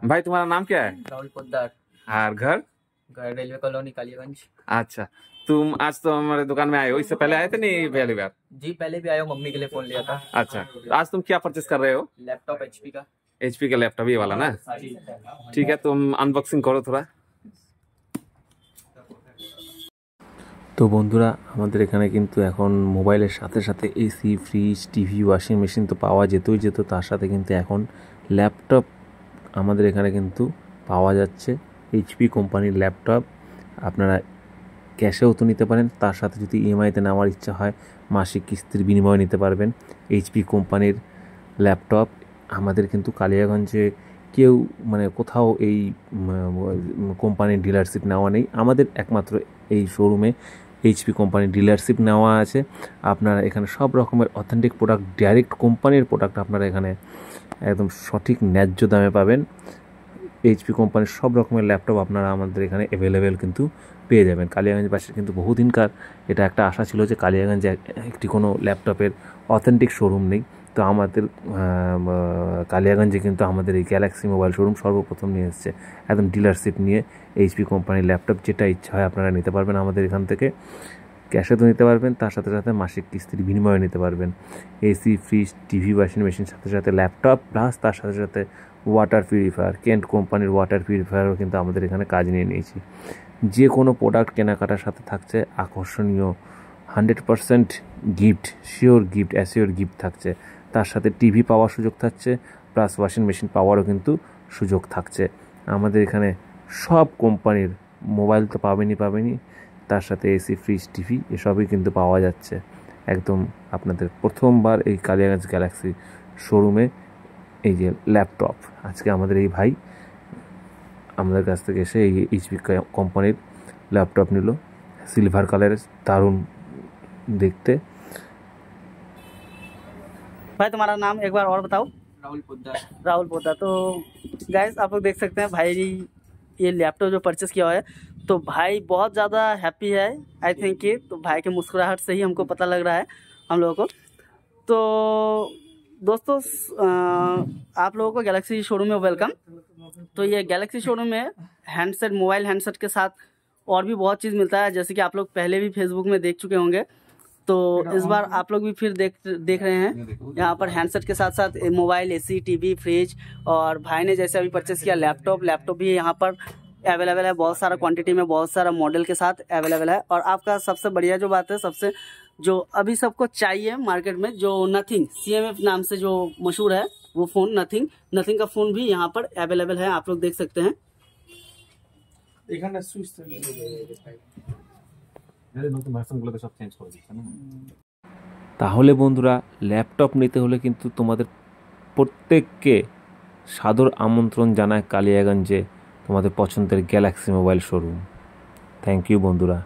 भाई तुम्हारा नाम क्या है? राहुल पोद्दार। और घर? घर रेलवे कॉलोनी कालियागंज। अच्छा, तुम आज तो हमारे दुकान में आए हो, इससे पहले आए थे नहीं पहली बार? जी पहले भी आया हूँ, मम्मी के लिए फोन लिया था। अच्छा, तो आज तुम क्या परचेस कर रहे हो? लैपटॉप एचपी का। एचपी का लैपटॉप, ये वाला ना? ठीक है, तुम अनबॉक्सिंग करो थोड़ा। তো বন্ধুরা, আমাদের এখানে কিন্তু এখন মোবাইলের সাথে সাথে AC, fridge, TV, washing machine তো পাওয়া যেত, তার সাথে কিন্তু এখন ল্যাপটপ আমাদের এখানে কিন্তু পাওয়া যাচ্ছে। এইচপি কোম্পানির ল্যাপটপ আপনারা ক্যাশেও তো নিতে পারেন, তার সাথে যদি ইএমআইতে নেওয়ার ইচ্ছা হয় মাসিক কিস্তির বিনিময়ে নিতে পারবেন। এইচপি কোম্পানির ল্যাপটপ আমাদের কিন্তু কালিয়াগঞ্জে কেউ মানে কোথাও এই কোম্পানির ডিলারশিপ নেওয়া নেই, আমাদের একমাত্র এই শোরুমে এইচপি কোম্পানির ডিলারশিপ নেওয়া আছে। আপনারা এখানে সব রকমের অথেন্টিক প্রোডাক্ট, ডাইরেক্ট কোম্পানির প্রোডাক্ট আপনারা এখানে একদম সঠিক ন্যায্য দামে পাবেন। এইচপি কোম্পানির সব রকমের ল্যাপটপ আপনারা আমাদের এখানে অ্যাভেলেবেল কিন্তু পেয়ে যাবেন। কালিয়াগঞ্জবাসীর কিন্তু বহুদিনকার এটা একটা আশা ছিল যে কালিয়াগঞ্জে একটি কোনো ল্যাপটপের অথেন্টিক শোরুম নেই, তো আমাদের কালিয়াগঞ্জে কিন্তু আমাদের এই গ্যালাক্সি মোবাইল শোরুম সর্বপ্রথম নিয়ে এসেছে একদম ডিলারশিপ নিয়ে। এইচপি কোম্পানির ল্যাপটপ যেটা ইচ্ছা হয় আপনারা নিতে পারবেন আমাদের এখান থেকে, ক্যাশে তো নিতে পারবেন, তার সাথে সাথে মাসিক কিস্তির বিনিময়ে নিতে পারবেন। AC, fridge, TV, washing machine সাথে সাথে ল্যাপটপ, প্লাস তার সাথে সাথে ওয়াটার পিউরিফায়ার, কেন্ট কোম্পানির ওয়াটার পিউরিফায়ারও কিন্তু আমাদের এখানে কাজ নিয়ে নিয়েছি। যে কোনো প্রোডাক্ট কেনাকাটার সাথে থাকছে আকর্ষণীয় 100% gift, sure gift, assure gift থাকছে। তার সাথে টিভি পাওয়ার সুযোগ থাকছে, প্লাস ওয়াশিং মেশিন পাওয়ারও কিন্তু সুযোগ থাকছে। আমাদের এখানে সব কোম্পানির মোবাইল তো পাবেনই, তার সাথে এসি, ফ্রিজ, টিভি এসবই কিন্তু পাওয়া যাচ্ছে। একদম আপনাদের প্রথমবার এই কালিয়াগঞ্জ গ্যালাক্সি শোরুমে এই যে ল্যাপটপ, আজকে আমাদের এই ভাই আমাদের কাছ থেকে এসে এই এইচপি কোম্পানির ল্যাপটপ নিল, সিলভার কালারের, दारुण देखते। भाई तुम्हारा नाम एक बार और बताओ। राहुल पोद्दार। राहुल पोद्दार। तो गाइस आप लोग देख सकते हैं भाई ये लैपटॉप जो परचेस किया हुआ है, तो भाई बहुत ज़्यादा हैप्पी है आई थिंक कि, तो भाई के मुस्कुराहट से ही हमको पता लग रहा है हम लोगों को। तो दोस्तों आप लोगों को गैलेक्सी शोरूम में वेलकम। तो ये गैलेक्सी शोरूम में हैंडसेट, मोबाइल हैंडसेट के साथ और भी बहुत चीज़ मिलता है, जैसे कि आप लोग पहले भी फेसबुक में देख चुके होंगे, तो इस बार आप लोग भी फिर देख रहे हैं। यहाँ पर हैंडसेट के साथ साथ मोबाइल, एसी, टीवी, फ्रिज, और भाई ने जैसे अभी परचेस किया लैपटॉप भी यहाँ पर अवेलेबल है, बहुत सारा क्वांटिटी में, बहुत सारा मॉडल के साथ अवेलेबल है। और आपका सबसे बढ़िया जो बात है, सबसे जो अभी सबको चाहिए मार्केट में, जो नथिंग CMF नाम से जो मशहूर है वो फ़ोन, नथिंग का फ़ोन भी यहाँ पर अवेलेबल है, आप लोग देख सकते हैं। তাহলে বন্ধুরা, ল্যাপটপ নিতে হলে কিন্তু তোমাদের প্রত্যেককে সাদর আমন্ত্রণ জানায় কালিয়াগঞ্জে তোমাদের পছন্দের galaxy mobile showroom. Thank you বন্ধুরা।